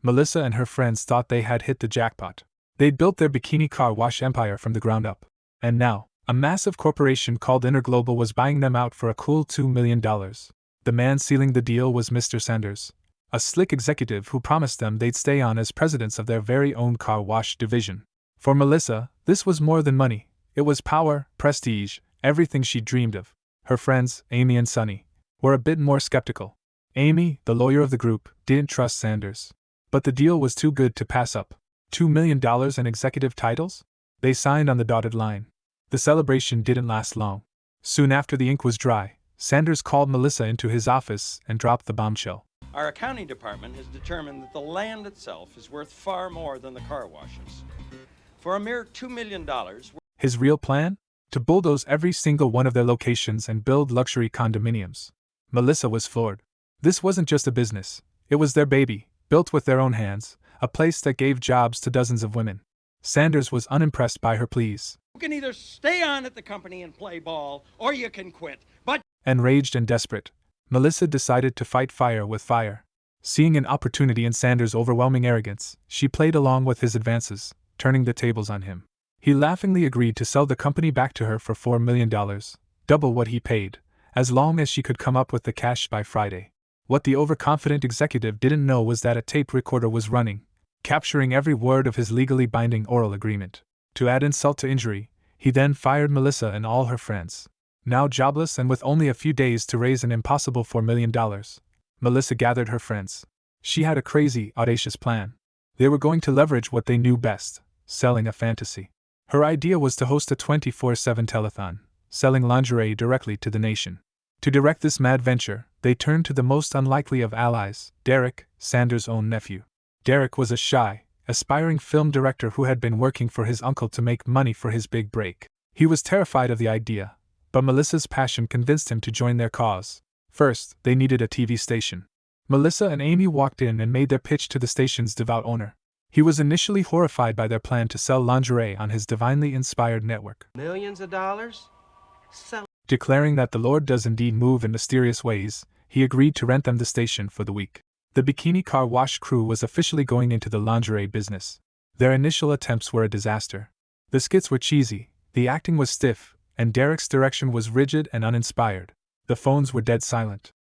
Melissa and her friends thought they had hit the jackpot. They'd built their Bikini Car Wash empire from the ground up. And now, a massive corporation called Interglobal was buying them out for a cool $2 million. The man sealing the deal was Mr. Sanders, a slick executive who promised them they'd stay on as presidents of their very own car wash division. For Melissa, this was more than money. It was power, prestige, everything she dreamed of. Her friends, Amy and Sunny, were a bit more skeptical. Amy, the lawyer of the group, didn't trust Sanders. But the deal was too good to pass up. $2 million and executive titles? They signed on the dotted line. The celebration didn't last long. Soon after the ink was dry, Sanders called Melissa into his office and dropped the bombshell. Our accounting department has determined that the land itself is worth far more than the car washes. For a mere $2 million... His real plan? To bulldoze every single one of their locations and build luxury condominiums. Melissa was floored. This wasn't just a business. It was their baby, built with their own hands, a place that gave jobs to dozens of women. Sanders was unimpressed by her pleas. You can either stay on at the company and play ball, or you can quit, but... Enraged and desperate, Melissa decided to fight fire with fire. Seeing an opportunity in Sanders' overwhelming arrogance, she played along with his advances, turning the tables on him. He laughingly agreed to sell the company back to her for $4 million, double what he paid, as long as she could come up with the cash by Friday. What the overconfident executive didn't know was that a tape recorder was running, capturing every word of his legally binding oral agreement. To add insult to injury, he then fired Melissa and all her friends. Now jobless and with only a few days to raise an impossible $4 million, Melissa gathered her friends. She had a crazy, audacious plan. They were going to leverage what they knew best, selling a fantasy. Her idea was to host a 24/7 telethon, selling lingerie directly to the nation. To direct this mad venture, they turned to the most unlikely of allies, Derek, Sanders' own nephew. Derek was a shy, aspiring film director who had been working for his uncle to make money for his big break. He was terrified of the idea, but Melissa's passion convinced him to join their cause. First, they needed a TV station. Melissa and Amy walked in and made their pitch to the station's devout owner. He was initially horrified by their plan to sell lingerie on his divinely inspired network. Millions of dollars? Sell. Declaring that the Lord does indeed move in mysterious ways, he agreed to rent them the station for the week. The Bikini Car Wash crew was officially going into the lingerie business. Their initial attempts were a disaster. The skits were cheesy, the acting was stiff, and Derek's direction was rigid and uninspired. The phones were dead silent.